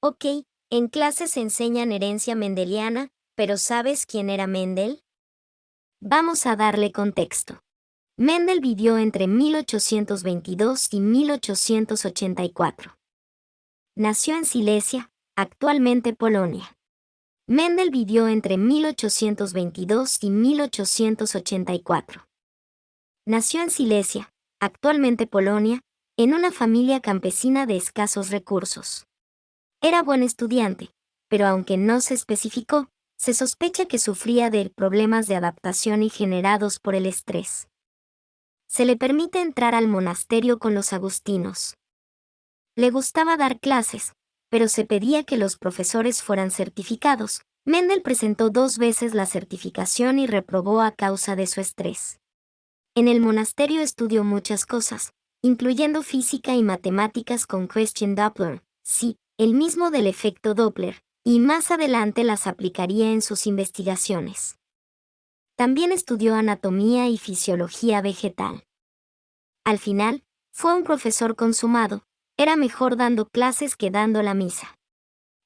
Ok, en clase se enseñan herencia mendeliana, pero ¿sabes quién era Mendel? Vamos a darle contexto. Mendel vivió entre 1822 y 1884. Nació en Silesia, actualmente Polonia. Mendel vivió entre 1822 y 1884. Nació en Silesia, actualmente Polonia, en una familia campesina de escasos recursos. Era buen estudiante, pero aunque no se especificó, se sospecha que sufría de problemas de adaptación y generados por el estrés. Se le permite entrar al monasterio con los agustinos. Le gustaba dar clases, pero se pedía que los profesores fueran certificados. Mendel presentó 2 veces la certificación y reprobó a causa de su estrés. En el monasterio estudió muchas cosas, incluyendo física y matemáticas con Question Doppler, sí, el mismo del efecto Doppler, y más adelante las aplicaría en sus investigaciones. También estudió anatomía y fisiología vegetal. Al final, fue un profesor consumado, era mejor dando clases que dando la misa.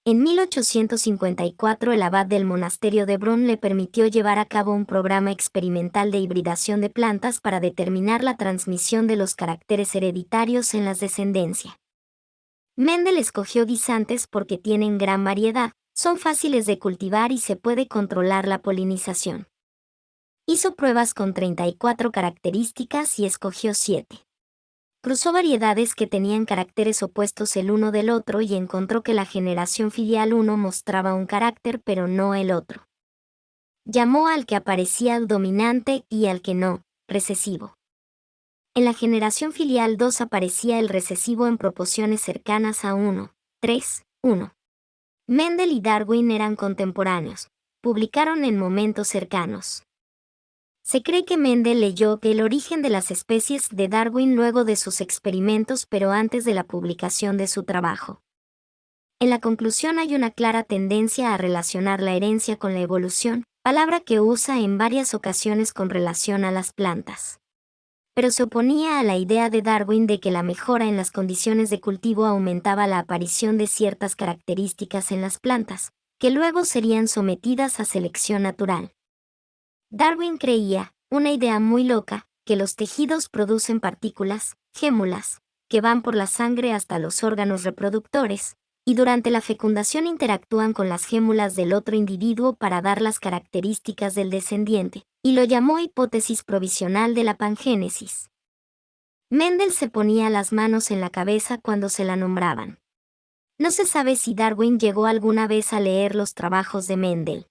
En 1854 el abad del monasterio de Brunn le permitió llevar a cabo un programa experimental de hibridación de plantas para determinar la transmisión de los caracteres hereditarios en la descendencia. Mendel escogió guisantes porque tienen gran variedad, son fáciles de cultivar y se puede controlar la polinización. Hizo pruebas con 34 características y escogió 7. Cruzó variedades que tenían caracteres opuestos el uno del otro y encontró que la generación filial 1 mostraba un carácter pero no el otro. Llamó al que aparecía dominante y al que no, recesivo. En la generación filial 2 aparecía el recesivo en proporciones cercanas a 1, 3, 1. Mendel y Darwin eran contemporáneos, publicaron en momentos cercanos. Se cree que Mendel leyó El origen de las especies de Darwin luego de sus experimentos pero antes de la publicación de su trabajo. En la conclusión hay una clara tendencia a relacionar la herencia con la evolución, palabra que usa en varias ocasiones con relación a las plantas. Pero se oponía a la idea de Darwin de que la mejora en las condiciones de cultivo aumentaba la aparición de ciertas características en las plantas, que luego serían sometidas a selección natural. Darwin creía, una idea muy loca, que los tejidos producen partículas, gémulas, que van por la sangre hasta los órganos reproductores, y durante la fecundación interactúan con las gémulas del otro individuo para dar las características del descendiente, y lo llamó hipótesis provisional de la pangénesis. Mendel se ponía las manos en la cabeza cuando se la nombraban. No se sabe si Darwin llegó alguna vez a leer los trabajos de Mendel.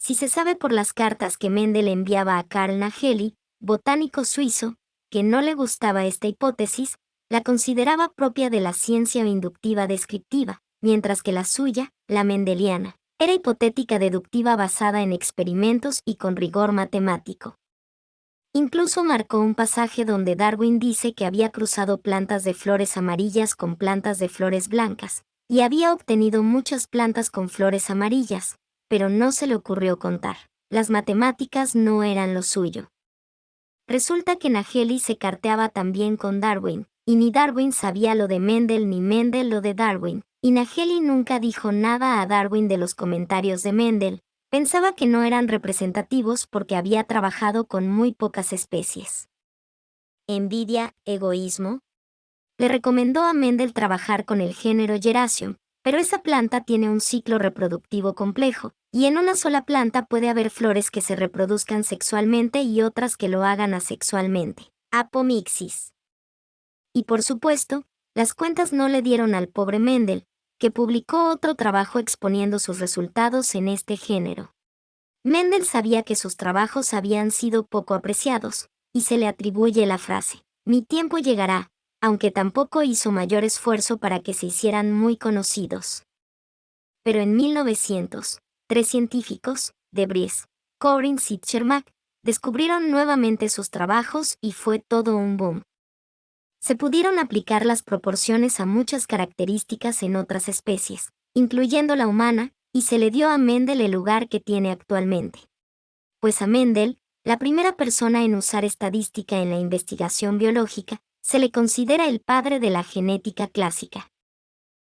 Si se sabe por las cartas que Mendel enviaba a Carl Nageli, botánico suizo, que no le gustaba esta hipótesis, la consideraba propia de la ciencia inductiva descriptiva, mientras que la suya, la mendeliana, era hipotética deductiva basada en experimentos y con rigor matemático. Incluso marcó un pasaje donde Darwin dice que había cruzado plantas de flores amarillas con plantas de flores blancas, y había obtenido muchas plantas con flores amarillas, pero no se le ocurrió contar. Las matemáticas no eran lo suyo. Resulta que Nageli se carteaba también con Darwin, y ni Darwin sabía lo de Mendel ni Mendel lo de Darwin, y Nageli nunca dijo nada a Darwin de los comentarios de Mendel. Pensaba que no eran representativos porque había trabajado con muy pocas especies. Envidia, egoísmo. Le recomendó a Mendel trabajar con el género Geracium, pero esa planta tiene un ciclo reproductivo complejo, y en una sola planta puede haber flores que se reproduzcan sexualmente y otras que lo hagan asexualmente. Apomixis. Y por supuesto, las cuentas no le dieron al pobre Mendel, que publicó otro trabajo exponiendo sus resultados en este género. Mendel sabía que sus trabajos habían sido poco apreciados, y se le atribuye la frase, "Mi tiempo llegará", aunque tampoco hizo mayor esfuerzo para que se hicieran muy conocidos. Pero en 1900, 3 científicos, de Vries, Corrins y Chermak, descubrieron nuevamente sus trabajos y fue todo un boom. Se pudieron aplicar las proporciones a muchas características en otras especies, incluyendo la humana, y se le dio a Mendel el lugar que tiene actualmente. Pues a Mendel, la primera persona en usar estadística en la investigación biológica, se le considera el padre de la genética clásica.